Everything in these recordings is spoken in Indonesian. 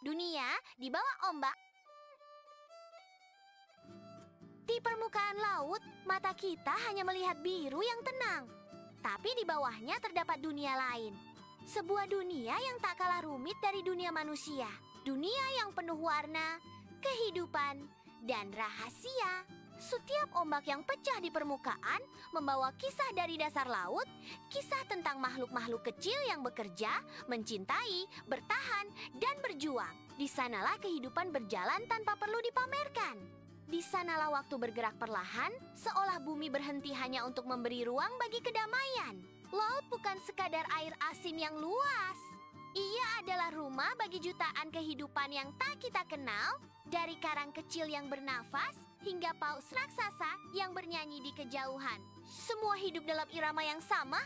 Dunia di bawah ombak. Di permukaan laut, mata kita hanya melihat biru yang tenang. Tapi di bawahnya terdapat dunia lain. Sebuah dunia yang tak kalah rumit dari dunia manusia. Dunia yang penuh warna, kehidupan, dan rahasia. Setiap ombak yang pecah di permukaan membawa kisah dari dasar laut, kisah tentang makhluk-makhluk kecil yang bekerja, mencintai, bertahan, dan berjuang. Di sanalah kehidupan berjalan tanpa perlu dipamerkan. Di sanalah waktu bergerak perlahan, seolah bumi berhenti hanya untuk memberi ruang bagi kedamaian. Laut bukan sekadar air asin yang luas. Ia adalah rumah bagi jutaan kehidupan yang tak kita kenal, dari karang kecil yang bernafas hingga paus raksasa yang bernyanyi di kejauhan. Semua hidup dalam irama yang sama,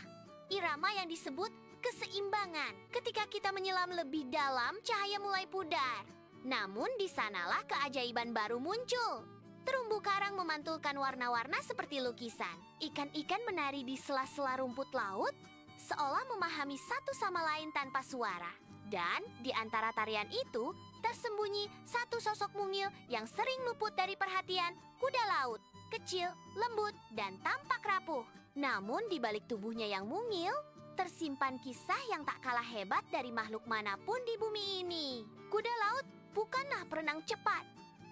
irama yang disebut keseimbangan. Ketika kita menyelam lebih dalam, cahaya mulai pudar. Namun di sanalah keajaiban baru muncul. Terumbu karang memantulkan warna-warna seperti lukisan. Ikan-ikan menari di sela-sela rumput laut, seolah memahami satu sama lain tanpa suara. Dan di antara tarian itu, tersembunyi satu sosok mungil yang sering luput dari perhatian, kuda laut. Kecil, lembut, dan tampak rapuh. Namun di balik tubuhnya yang mungil, tersimpan kisah yang tak kalah hebat dari makhluk manapun di bumi ini. Kuda laut bukanlah perenang cepat.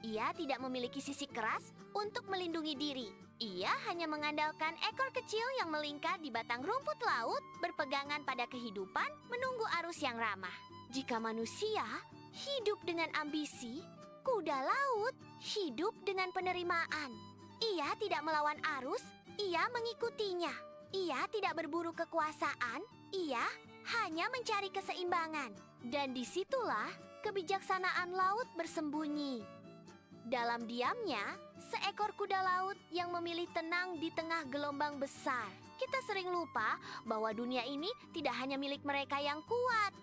Ia tidak memiliki sisi keras untuk melindungi diri. Ia hanya mengandalkan ekor kecil yang melingkar di batang rumput laut, berpegangan pada kehidupan, menunggu arus yang ramah. Jika manusia hidup dengan ambisi, kuda laut hidup dengan penerimaan. Ia tidak melawan arus, ia mengikutinya. Ia tidak berburu kekuasaan, ia hanya mencari keseimbangan. Dan disitulah kebijaksanaan laut bersembunyi. Dalam diamnya, seekor kuda laut yang memilih tenang di tengah gelombang besar. Kita sering lupa bahwa dunia ini tidak hanya milik mereka yang kuat.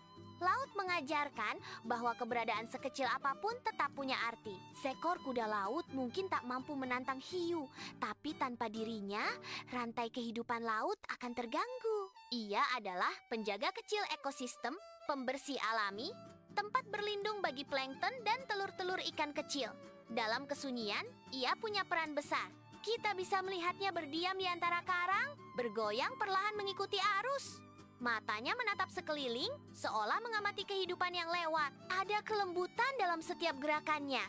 Laut mengajarkan bahwa keberadaan sekecil apapun tetap punya arti. Seekor kuda laut mungkin tak mampu menantang hiu, tapi tanpa dirinya, rantai kehidupan laut akan terganggu. Ia adalah penjaga kecil ekosistem, pembersih alami, tempat berlindung bagi plankton dan telur-telur ikan kecil. Dalam kesunyian, ia punya peran besar. Kita bisa melihatnya berdiam di antara karang, bergoyang perlahan mengikuti arus. Matanya menatap sekeliling, seolah mengamati kehidupan yang lewat. Ada kelembutan dalam setiap gerakannya.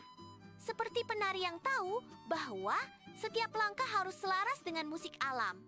Seperti penari yang tahu bahwa setiap langkah harus selaras dengan musik alam.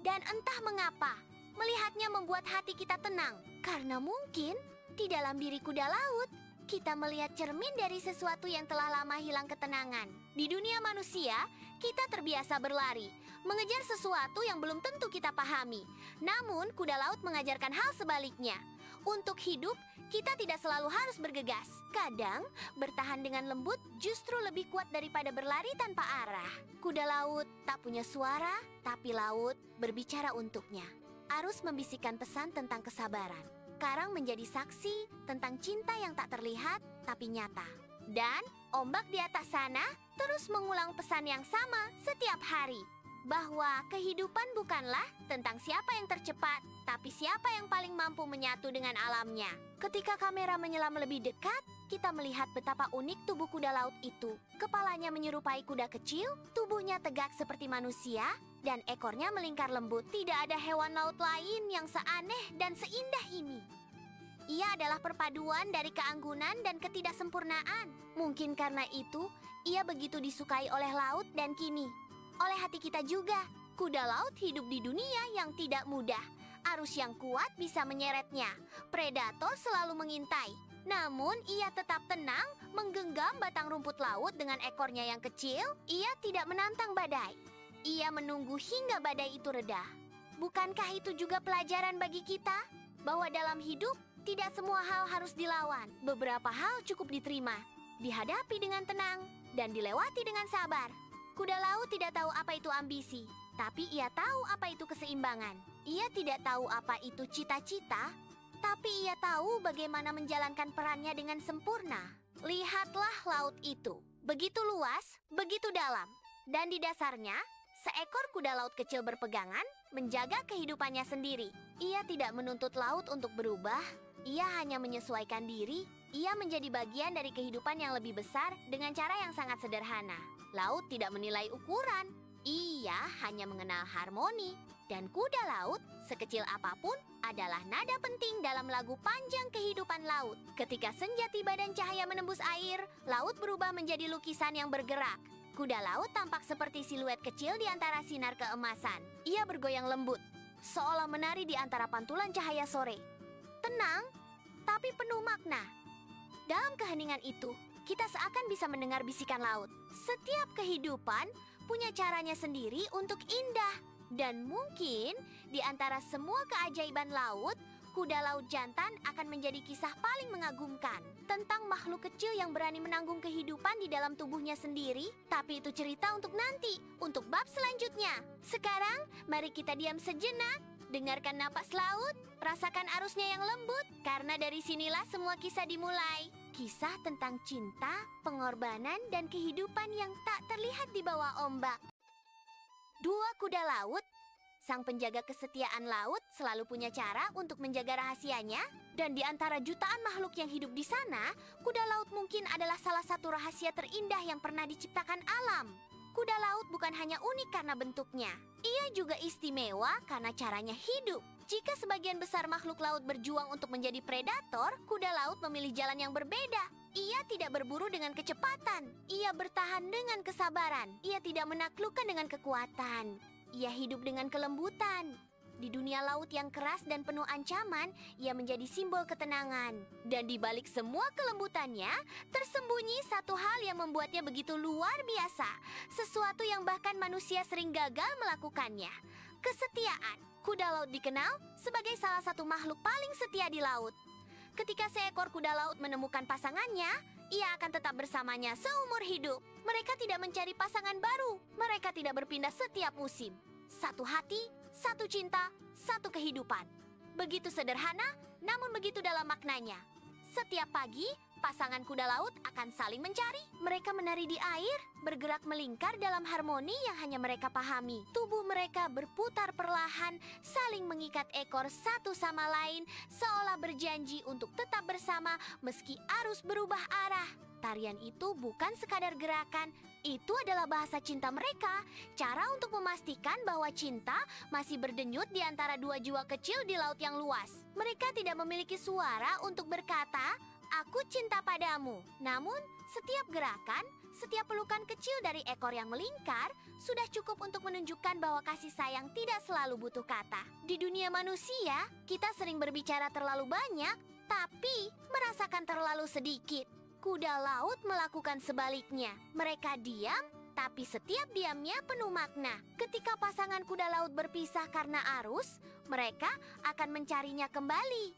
Dan entah mengapa, melihatnya membuat hati kita tenang. Karena mungkin di dalam diri kuda laut, kita melihat cermin dari sesuatu yang telah lama hilang ketenangan. Di dunia manusia, kita terbiasa berlari, mengejar sesuatu yang belum tentu kita pahami. Namun, kuda laut mengajarkan hal sebaliknya. Untuk hidup, kita tidak selalu harus bergegas. Kadang, bertahan dengan lembut justru lebih kuat daripada berlari tanpa arah. Kuda laut tak punya suara, tapi laut berbicara untuknya. Arus membisikkan pesan tentang kesabaran. Karang menjadi saksi tentang cinta yang tak terlihat tapi nyata. Dan ombak di atas sana terus mengulang pesan yang sama setiap hari. Bahwa kehidupan bukanlah tentang siapa yang tercepat, tapi siapa yang paling mampu menyatu dengan alamnya. Ketika kamera menyelam lebih dekat, kita melihat betapa unik tubuh kuda laut itu. Kepalanya menyerupai kuda kecil, tubuhnya tegak seperti manusia, dan ekornya melingkar lembut. Tidak ada hewan laut lain yang seaneh dan seindah ini. Ia adalah perpaduan dari keanggunan dan ketidaksempurnaan. Mungkin karena itu, ia begitu disukai oleh laut dan kini oleh hati kita juga. Kuda laut hidup di dunia yang tidak mudah. Arus yang kuat bisa menyeretnya. Predator selalu mengintai. Namun ia tetap tenang, menggenggam batang rumput laut dengan ekornya yang kecil. Ia tidak menantang badai. Ia menunggu hingga badai itu reda. Bukankah itu juga pelajaran bagi kita? Bahwa dalam hidup, tidak semua hal harus dilawan. Beberapa hal cukup diterima, dihadapi dengan tenang, dan dilewati dengan sabar. Kuda laut tidak tahu apa itu ambisi, tapi ia tahu apa itu keseimbangan. Ia tidak tahu apa itu cita-cita, tapi ia tahu bagaimana menjalankan perannya dengan sempurna. Lihatlah laut itu, begitu luas, begitu dalam. Dan di dasarnya, seekor kuda laut kecil berpegangan, menjaga kehidupannya sendiri. Ia tidak menuntut laut untuk berubah, ia hanya menyesuaikan diri. Ia menjadi bagian dari kehidupan yang lebih besar dengan cara yang sangat sederhana. Laut tidak menilai ukuran. Ia hanya mengenal harmoni. Dan kuda laut, sekecil apapun, adalah nada penting dalam lagu panjang kehidupan laut. Ketika senja tiba dan cahaya menembus air, laut berubah menjadi lukisan yang bergerak. Kuda laut tampak seperti siluet kecil di antara sinar keemasan. Ia bergoyang lembut, seolah menari di antara pantulan cahaya sore. Tenang, tapi penuh makna. Dalam keheningan itu, kita seakan bisa mendengar bisikan laut. Setiap kehidupan punya caranya sendiri untuk indah. Dan mungkin di antara semua keajaiban laut, kuda laut jantan akan menjadi kisah paling mengagumkan. Tentang makhluk kecil yang berani menanggung kehidupan di dalam tubuhnya sendiri. Tapi itu cerita untuk nanti, untuk bab selanjutnya. Sekarang, mari kita diam sejenak. Dengarkan napas laut, rasakan arusnya yang lembut. Karena dari sinilah semua kisah dimulai. Kisah tentang cinta, pengorbanan, dan kehidupan yang tak terlihat di bawah ombak. Dua kuda laut. Sang penjaga kesetiaan laut selalu punya cara untuk menjaga rahasianya. Dan di antara jutaan makhluk yang hidup di sana, kuda laut mungkin adalah salah satu rahasia terindah yang pernah diciptakan alam. Kuda laut bukan hanya unik karena bentuknya. Ia juga istimewa karena caranya hidup. Jika sebagian besar makhluk laut berjuang untuk menjadi predator, kuda laut memilih jalan yang berbeda. Ia tidak berburu dengan kecepatan. Ia bertahan dengan kesabaran. Ia tidak menaklukkan dengan kekuatan. Ia hidup dengan kelembutan. Di dunia laut yang keras dan penuh ancaman, ia menjadi simbol ketenangan. Dan di balik semua kelembutannya, tersembunyi satu hal yang membuatnya begitu luar biasa. Sesuatu yang bahkan manusia sering gagal melakukannya. Kesetiaan. Kuda laut dikenal sebagai salah satu makhluk paling setia di laut. Ketika seekor kuda laut menemukan pasangannya, ia akan tetap bersamanya seumur hidup. Mereka tidak mencari pasangan baru. Mereka tidak berpindah setiap musim. Satu hati, satu cinta, satu kehidupan. Begitu sederhana, namun begitu dalam maknanya. Setiap pagi, pasangan kuda laut akan saling mencari. Mereka menari di air, bergerak melingkar dalam harmoni yang hanya mereka pahami. Tubuh mereka berputar perlahan, saling mengikat ekor satu sama lain, seolah berjanji untuk tetap bersama meski arus berubah arah. Tarian itu bukan sekadar gerakan, itu adalah bahasa cinta mereka. Cara untuk memastikan bahwa cinta masih berdenyut di antara dua jiwa kecil di laut yang luas. Mereka tidak memiliki suara untuk berkata, "Aku cinta padamu." Namun, setiap gerakan, setiap pelukan kecil dari ekor yang melingkar sudah cukup untuk menunjukkan bahwa kasih sayang tidak selalu butuh kata. Di dunia manusia, kita sering berbicara terlalu banyak, tapi merasakan terlalu sedikit. Kuda laut melakukan sebaliknya. Mereka diam, tapi setiap diamnya penuh makna. Ketika pasangan kuda laut berpisah karena arus, mereka akan mencarinya kembali.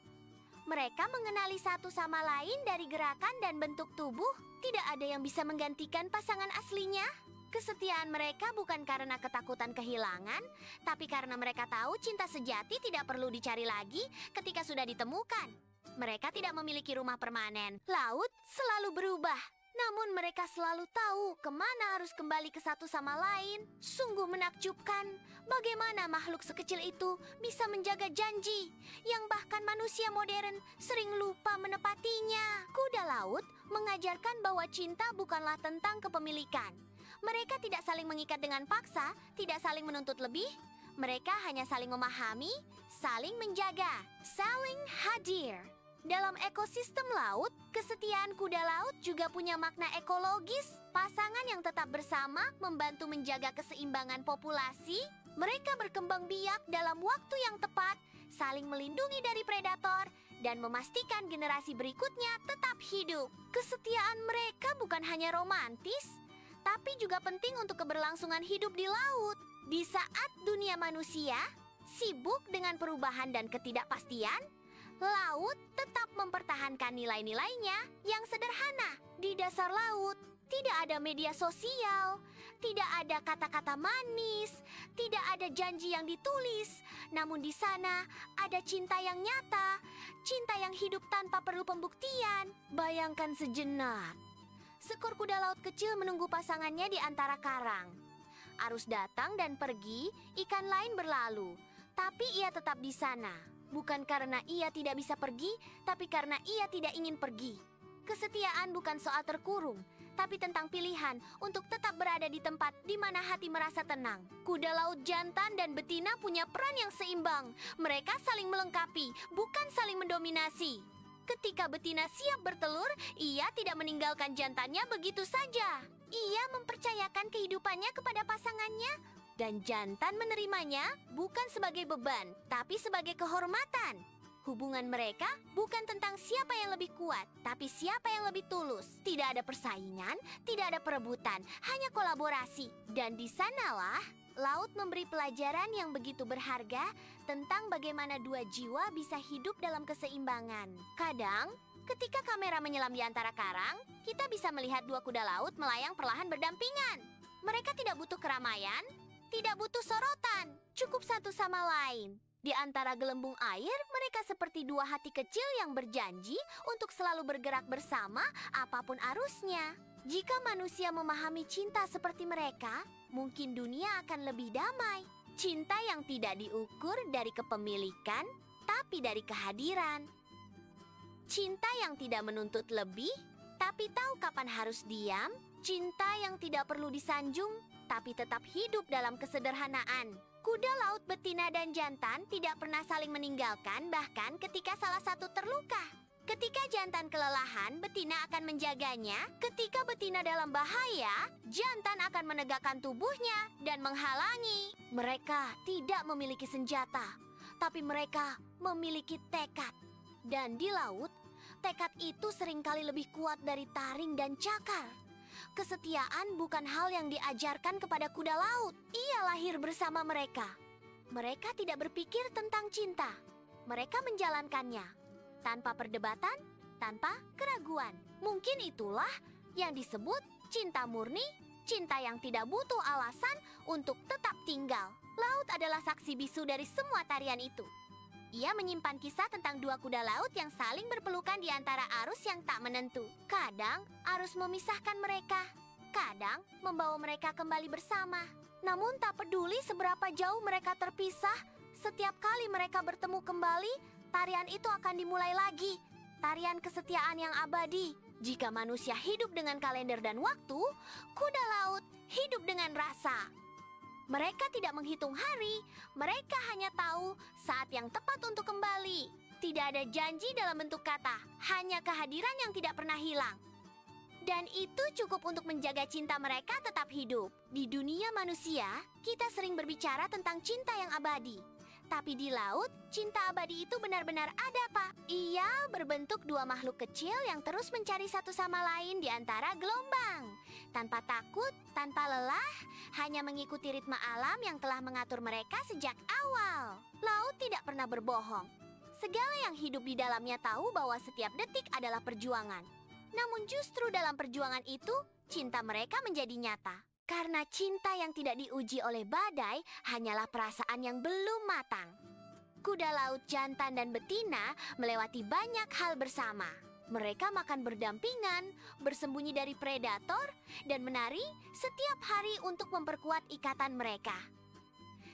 Mereka mengenali satu sama lain dari gerakan dan bentuk tubuh. Tidak ada yang bisa menggantikan pasangan aslinya. Kesetiaan mereka bukan karena ketakutan kehilangan, tapi karena mereka tahu cinta sejati tidak perlu dicari lagi ketika sudah ditemukan. Mereka tidak memiliki rumah permanen. Laut selalu berubah, namun mereka selalu tahu kemana harus kembali ke satu sama lain. Sungguh menakjubkan bagaimana makhluk sekecil itu bisa menjaga janji yang bahkan manusia modern sering lupa menepatinya. Kuda laut mengajarkan bahwa cinta bukanlah tentang kepemilikan. Mereka tidak saling mengikat dengan paksa, tidak saling menuntut lebih. Mereka hanya saling memahami, saling menjaga, saling hadir. Dalam ekosistem laut, kesetiaan kuda laut juga punya makna ekologis. Pasangan yang tetap bersama membantu menjaga keseimbangan populasi. Mereka berkembang biak dalam waktu yang tepat, saling melindungi dari predator, dan memastikan generasi berikutnya tetap hidup. Kesetiaan mereka bukan hanya romantis, tapi juga penting untuk keberlangsungan hidup di laut. Di saat dunia manusia sibuk dengan perubahan dan ketidakpastian, laut tetap mempertahankan nilai-nilainya yang sederhana. Di dasar laut, tidak ada media sosial, tidak ada kata-kata manis, tidak ada janji yang ditulis. Namun di sana ada cinta yang nyata, cinta yang hidup tanpa perlu pembuktian. Bayangkan sejenak. Seekor kuda laut kecil menunggu pasangannya di antara karang. Arus datang dan pergi, ikan lain berlalu. Tapi ia tetap di sana. Bukan karena ia tidak bisa pergi, tapi karena ia tidak ingin pergi. Kesetiaan bukan soal terkurung, tapi tentang pilihan untuk tetap berada di tempat di mana hati merasa tenang. Kuda laut jantan dan betina punya peran yang seimbang. Mereka saling melengkapi, bukan saling mendominasi. Ketika betina siap bertelur, ia tidak meninggalkan jantannya begitu saja. Ia mempercayakan kehidupannya kepada pasangannya, dan jantan menerimanya bukan sebagai beban, tapi sebagai kehormatan. Hubungan mereka bukan tentang siapa yang lebih kuat, tapi siapa yang lebih tulus. Tidak ada persaingan, tidak ada perebutan, hanya kolaborasi. Dan di sanalah laut memberi pelajaran yang begitu berharga tentang bagaimana dua jiwa bisa hidup dalam keseimbangan. Kadang, ketika kamera menyelam di antara karang, kita bisa melihat dua kuda laut melayang perlahan berdampingan. Mereka tidak butuh keramaian, tidak butuh sorotan, cukup satu sama lain. Di antara gelembung air, mereka seperti dua hati kecil yang berjanji untuk selalu bergerak bersama apapun arusnya. Jika manusia memahami cinta seperti mereka, mungkin dunia akan lebih damai. Cinta yang tidak diukur dari kepemilikan, tapi dari kehadiran. Cinta yang tidak menuntut lebih, tapi tahu kapan harus diam. Cinta yang tidak perlu disanjung, tapi tetap hidup dalam kesederhanaan. Kuda laut betina dan jantan tidak pernah saling meninggalkan bahkan ketika salah satu terluka. Ketika jantan kelelahan, betina akan menjaganya. Ketika betina dalam bahaya, jantan akan menegakkan tubuhnya dan menghalangi. Mereka tidak memiliki senjata, tapi mereka memiliki tekad. Dan di laut, tekad itu seringkali lebih kuat dari taring dan cakar. Kesetiaan bukan hal yang diajarkan kepada kuda laut. Ia lahir bersama mereka. Mereka tidak berpikir tentang cinta. Mereka menjalankannya. Tanpa perdebatan, tanpa keraguan. Mungkin itulah yang disebut cinta murni, cinta yang tidak butuh alasan untuk tetap tinggal. Laut adalah saksi bisu dari semua tarian itu. Ia menyimpan kisah tentang dua kuda laut yang saling berpelukan di antara arus yang tak menentu. Kadang arus memisahkan mereka, kadang membawa mereka kembali bersama. Namun tak peduli seberapa jauh mereka terpisah, setiap kali mereka bertemu kembali, tarian itu akan dimulai lagi. Tarian kesetiaan yang abadi. Jika manusia hidup dengan kalender dan waktu, kuda laut hidup dengan rasa. Mereka tidak menghitung hari, mereka hanya tahu saat yang tepat untuk kembali. Tidak ada janji dalam bentuk kata, hanya kehadiran yang tidak pernah hilang. Dan itu cukup untuk menjaga cinta mereka tetap hidup. Di dunia manusia, kita sering berbicara tentang cinta yang abadi. Tapi di laut, cinta abadi itu benar-benar ada, Pak. Ia berbentuk dua makhluk kecil yang terus mencari satu sama lain di antara gelombang. Tanpa takut, tanpa lelah, hanya mengikuti ritme alam yang telah mengatur mereka sejak awal. Laut tidak pernah berbohong. Segala yang hidup di dalamnya tahu bahwa setiap detik adalah perjuangan. Namun justru dalam perjuangan itu, cinta mereka menjadi nyata. Karena cinta yang tidak diuji oleh badai hanyalah perasaan yang belum matang. Kuda laut jantan dan betina melewati banyak hal bersama. Mereka makan berdampingan, bersembunyi dari predator, dan menari setiap hari untuk memperkuat ikatan mereka.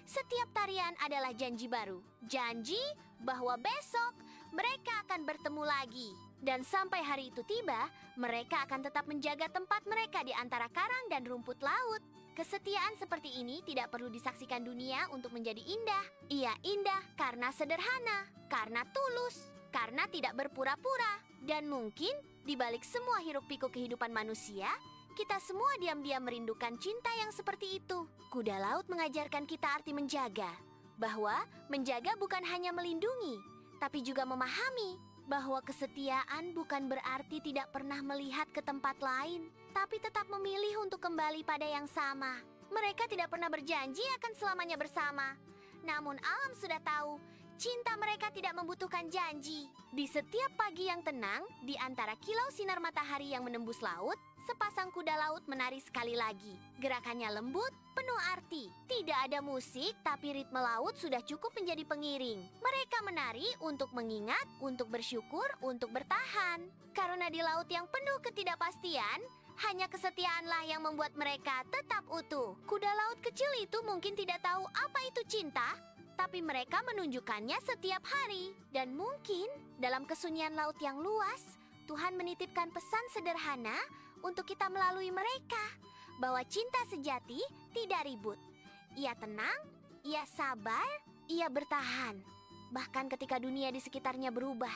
Setiap tarian adalah janji baru. Janji bahwa besok mereka akan bertemu lagi. Dan sampai hari itu tiba, mereka akan tetap menjaga tempat mereka di antara karang dan rumput laut. Kesetiaan seperti ini tidak perlu disaksikan dunia untuk menjadi indah. Ia indah karena sederhana, karena tulus, karena tidak berpura-pura. Dan mungkin di balik semua hiruk-pikuk kehidupan manusia, kita semua diam-diam merindukan cinta yang seperti itu. Kuda laut mengajarkan kita arti menjaga. Bahwa menjaga bukan hanya melindungi, tapi juga memahami. Bahwa kesetiaan bukan berarti tidak pernah melihat ke tempat lain, tapi tetap memilih untuk kembali pada yang sama. Mereka tidak pernah berjanji akan selamanya bersama. Namun alam sudah tahu, cinta mereka tidak membutuhkan janji. Di setiap pagi yang tenang, di antara kilau sinar matahari yang menembus laut, sepasang kuda laut menari sekali lagi. Gerakannya lembut, penuh arti. Tidak ada musik, tapi ritme laut sudah cukup menjadi pengiring. Mereka menari untuk mengingat, untuk bersyukur, untuk bertahan. Karena di laut yang penuh ketidakpastian, hanya kesetiaanlah yang membuat mereka tetap utuh. Kuda laut kecil itu mungkin tidak tahu apa itu cinta, tapi mereka menunjukkannya setiap hari. Dan mungkin dalam kesunyian laut yang luas, Tuhan menitipkan pesan sederhana untuk kita melalui mereka, bahwa cinta sejati tidak ribut. Ia tenang, ia sabar, ia bertahan. Bahkan ketika dunia di sekitarnya berubah.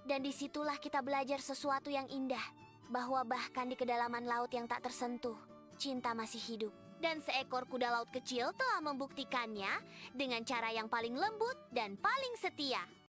Dan disitulah kita belajar sesuatu yang indah, bahwa bahkan di kedalaman laut yang tak tersentuh, cinta masih hidup. Dan seekor kuda laut kecil telah membuktikannya dengan cara yang paling lembut dan paling setia.